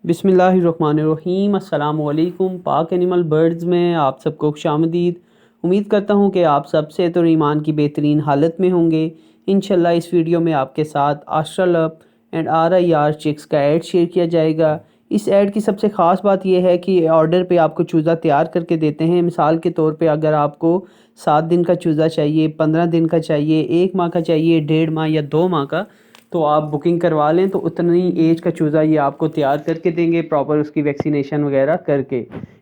बिस्मिल्लाहिर्रहमानिर्रहीम। अस्सलामुअलैकुम। पाक एनिमल बर्ड्स में आप सबको खुशामदीद। उम्मीद करता हूँ कि आप सब सेहत और ईमान की बेहतरीन हालत में होंगे। इंशाल्लाह इस वीडियो में आपके साथ आस्ट्रलप एंड RIR चिक्स का ऐड शेयर किया जाएगा। इस ऐड की सबसे ख़ास बात यह है कि ऑर्डर पे आपको चूज़ा तैयार करके देते हैं। मिसाल के तौर पे अगर आपको 7 दिन का चूज़ा चाहिए, 15 दिन का चाहिए, 1 माह का चाहिए, 1.5 माह या 2 माह का, तो आप बुकिंग करवा लें तो उतनी एज का चूज़ा ये आपको तैयार करके देंगे, प्रॉपर उसकी वैक्सीनेशन वगैरह करके।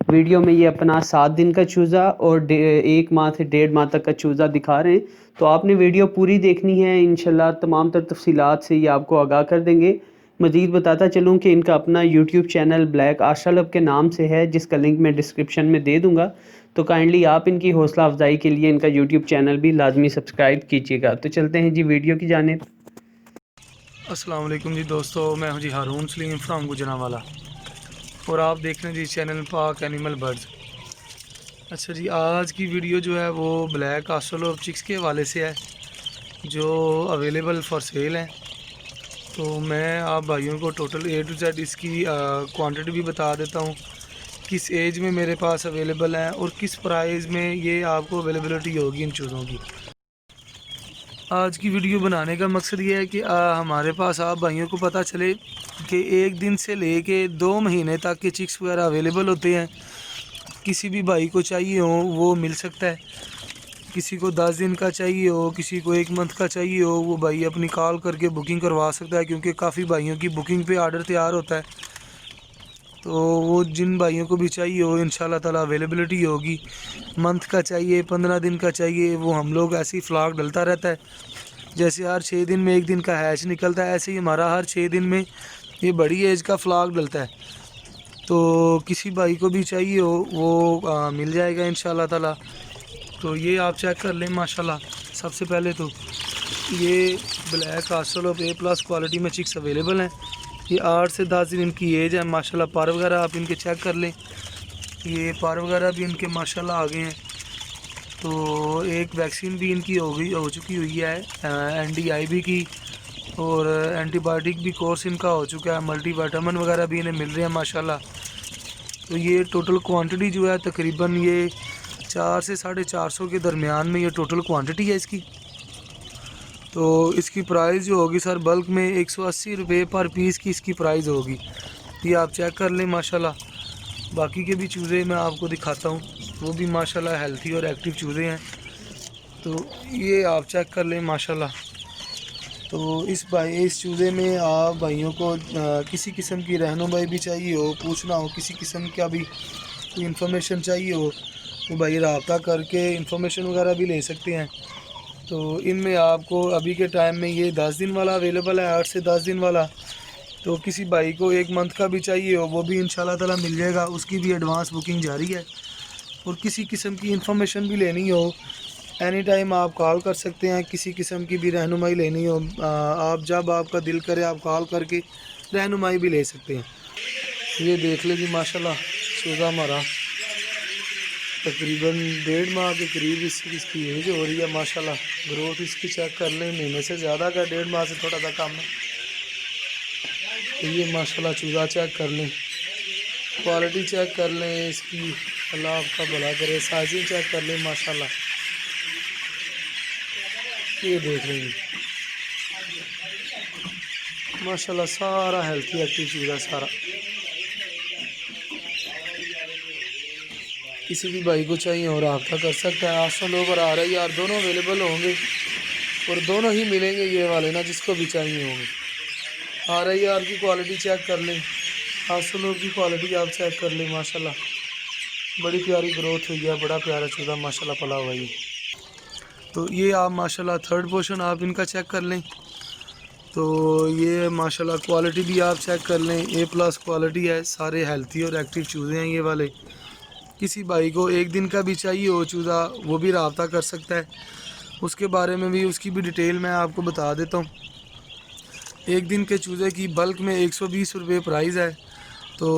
वीडियो में ये अपना 7 दिन का चूज़ा और 1 माह से 1.5 माह तक का चूज़ा दिखा रहे हैं। तो आपने वीडियो पूरी देखनी है, इंशाल्लाह तमाम तर तफसीलात से ये आपको आगाह कर देंगे। मज़ीद बताता चलूँ कि इनका अपना यूट्यूब चैनल ब्लैक आस्ट्रलप के नाम से है, जिसका लिंक मैं डिस्क्रिप्शन में दे दूँगा। तो काइंडली आप इनकी हौसला अफजाई के लिए इनका यूट्यूब चैनल भी लाजमी सब्सक्राइब कीजिएगा। तो चलते हैं जी वीडियो की जानिब। अस्सलाम वालेकुम जी दोस्तों, मैं हूं जी हारून सलीम फ्राम गुजरांवाला और आप देख रहे हैं जी चैनल पाक एनिमल बर्ड्स। अच्छा जी, आज की वीडियो जो है वो ब्लैक आस्ट्रलोप चिक्स के हवाले से है जो अवेलेबल फॉर सेल हैं। तो मैं आप भाइयों को टोटल A to Z इसकी क्वांटिटी भी बता देता हूं, किस एज में मेरे पास अवेलेबल हैं और किस प्राइस में ये आपको अवेलेबलिटी होगी इन चूज़ों की। आज की वीडियो बनाने का मकसद ये है कि हमारे पास आप भाइयों को पता चले कि 1 दिन से लेके 2 महीने तक के चिक्स वगैरह अवेलेबल होते हैं। किसी भी भाई को चाहिए हो वो मिल सकता है। किसी को 10 दिन का चाहिए हो, किसी को 1 मंथ का चाहिए हो, वो भाई अपनी कॉल करके बुकिंग करवा सकता है, क्योंकि काफ़ी भाइयों की बुकिंग पे ऑर्डर तैयार होता है। तो वो जिन भाइयों को भी चाहिए हो इंशाल्लाह ताला अवेलेबिलिटी होगी। मंथ का चाहिए, 15 दिन का चाहिए, वो हम लोग ऐसे ही फ्लॉक डलता रहता है। जैसे हर 6 दिन में 1 दिन का हैच निकलता है, ऐसे ही हमारा हर 6 दिन में ये बड़ी एज का फ्लॉक डलता है। तो किसी भाई को भी चाहिए हो वो मिल जाएगा इंशाल्लाह ताला। तो ये आप चेक कर लें माशाल्लाह। सबसे पहले तो ये ब्लैक आस्ट्रलोप A+ क्वालिटी में चिक्स अवेलेबल हैं। ये 8 से 10 दिन इनकी एज है माशाल्लाह। पर वगैरह आप इनके चेक कर लें, ये पर वगैरह भी इनके माशाल्लाह आ गए हैं। तो एक वैक्सीन भी इनकी हो चुकी हुई है NDIB की, और एंटीबायोटिक भी कोर्स इनका हो चुका है। मल्टीविटामिन वगैरह भी इन्हें मिल रहे हैं माशाल्लाह। तो ये टोटल क्वांटिटी जो है तकरीबन ये 400 से 450 के दरमियान में ये टोटल क्वांटिटी है इसकी। तो इसकी प्राइस जो होगी सर बल्क में 180 रुपये पर पीस की इसकी प्राइस होगी। ये आप चेक कर लें माशाल्लाह। बाकी के भी चूज़े मैं आपको दिखाता हूँ, वो भी माशाल्लाह हेल्थी और एक्टिव चूज़े हैं। तो ये आप चेक कर लें माशाल्लाह। तो इस चूज़े में आप भाइयों को किसी किस्म की रहनुमाई भी चाहिए हो, पूछना हो, किसी किस्म का भी कोई इन्फॉर्मेशन चाहिए हो, तो भाई रब्ता करके इन्फॉर्मेशन वगैरह भी ले सकते हैं। तो इनमें आपको अभी के टाइम में ये 10 दिन वाला अवेलेबल है, 8 से 10 दिन वाला। तो किसी भाई को 1 मंथ का भी चाहिए हो वो भी इंशाल्लाह ताला मिल जाएगा, उसकी भी एडवांस बुकिंग जारी है। और किसी किस्म की इन्फॉर्मेशन भी लेनी हो एनी टाइम आप कॉल कर सकते हैं। किसी किस्म की भी रहनुमाई लेनी हो आप जब आपका दिल करे आप कॉल करके रहनुमाई भी ले सकते हैं। ये देख ले जी माशाल्लाह, चूज़ा हमारा तकरीबन 1.5 माह के करीब इसकी एज हो रही है माशाल्लाह। ग्रोथ इसकी चेक कर लें, महीने से ज़्यादा का, 1.5 माह से थोड़ा सा कम है। तो ये माशाल्लाह चूज़ा चेक कर लें, क्वालिटी चेक कर लें इसकी, अल्लाह आपका भला करे। साइजिंग चेक कर लें माशाल्लाह। ये देख लें माशाल्लाह, सारा हेल्थी एक्टिव चूज़ा सारा। किसी भी भाई को चाहिए और रब्ता कर सकता है। आस्ट्रलोप और RIR दोनों अवेलेबल होंगे और दोनों ही मिलेंगे ये वाले ना, जिसको भी चाहिए होंगे। RIR की क्वालिटी चेक कर लें, आस्ट्रलोप की क्वालिटी आप चेक कर लें माशाल्लाह। बड़ी प्यारी ग्रोथ हुई है, बड़ा प्यारा चूज़ा माशाल्लाह पला हुआ है। तो ये आप माशाल्लाह थर्ड पोर्शन आप इनका चेक कर लें। तो ये माशाल्लाह क्वालिटी भी आप चेक कर लें, A+ क्वालिटी है, सारे हेल्थी और एक्टिव चूज़े हैं ये वाले। किसी भाई को 1 दिन का भी चाहिए हो चूज़ा वो भी रब्ता कर सकता है। उसके बारे में भी, उसकी भी डिटेल मैं आपको बता देता हूँ। 1 दिन के चूज़े की बल्क में 120 रुपये प्राइस है। तो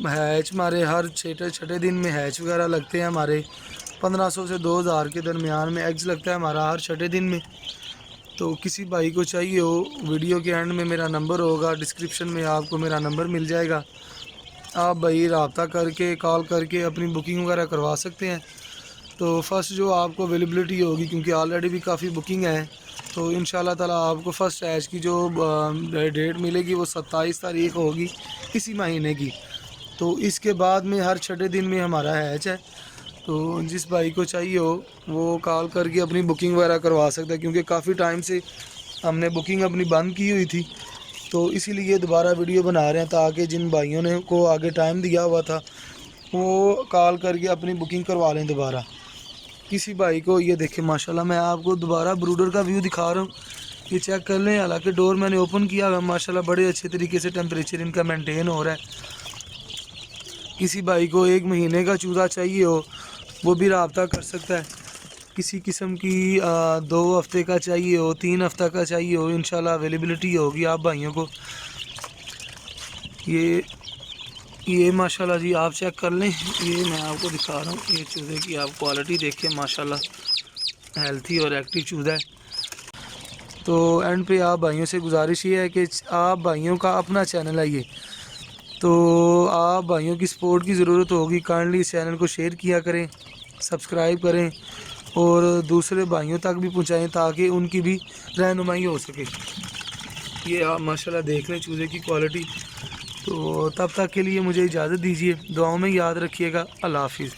हैच हमारे हर छठे दिन में हैच वगैरह लगते हैं हमारे 1500 से 2000 के दरमियान में एग्स लगता है हमारा हर छठे दिन में। तो किसी भाई को चाहिए हो, वीडियो के एंड में मेरा नंबर होगा, डिस्क्रिप्शन में आपको मेरा नंबर मिल जाएगा। आप भाई रब्ता करके कॉल करके अपनी बुकिंग वगैरह करवा सकते हैं। तो फ़र्स्ट जो आपको अवेलेबिलिटी होगी, क्योंकि ऑलरेडी भी काफ़ी बुकिंग है, तो इंशाल्लाह ताला आपको फ़र्स्ट हैच की जो डेट मिलेगी वो 27 तारीख होगी इसी महीने की। तो इसके बाद में हर छठे दिन में हमारा हैच है। तो जिस भाई को चाहिए हो वो कॉल करके अपनी बुकिंग वगैरह करवा सकता है, क्योंकि काफ़ी टाइम से हमने बुकिंग अपनी बंद की हुई थी। तो इसीलिए दोबारा वीडियो बना रहे हैं, ताकि जिन भाइयों ने को आगे टाइम दिया हुआ था वो कॉल करके अपनी बुकिंग करवा लें दोबारा। किसी भाई को ये देखें माशाल्लाह, मैं आपको दोबारा ब्रूडर का व्यू दिखा रहा हूँ, ये चेक कर लें। हालांकि डोर मैंने ओपन किया हुआ है, माशाल्लाह बड़े अच्छे तरीके से टेम्परेचर इनका मेंटेन हो रहा है। किसी भाई को 1 महीने का चूज़ा चाहिए हो वो भी रब्ता कर सकता है। किसी किस्म की 2 हफ्ते का चाहिए हो, 3 हफ्ता का चाहिए हो, इंशाल्लाह अवेलेबिलिटी होगी आप भाइयों को। ये माशाल्लाह जी आप चेक कर लें, ये मैं आपको दिखा रहा हूँ। ये चूज़े की आप क्वालिटी देखिए, माशाल्लाह हेल्थी और एक्टिव चूज़ा है। तो एंड पे आप भाइयों से गुजारिश ये है कि आप भाइयों का अपना चैनल है ये, तो आप भाइयों की सपोर्ट की ज़रूरत होगी। काइंडली इस चैनल को शेयर किया करें, सब्सक्राइब करें और दूसरे भाइयों तक भी पहुंचाएं, ताकि उनकी भी रहनुमाई हो सके। ये आप माशाल्लाह देख लें चूज़े की क्वालिटी। तो तब तक के लिए मुझे इजाज़त दीजिए, दुआओं में याद रखिएगा। अल्लाह हाफिज़।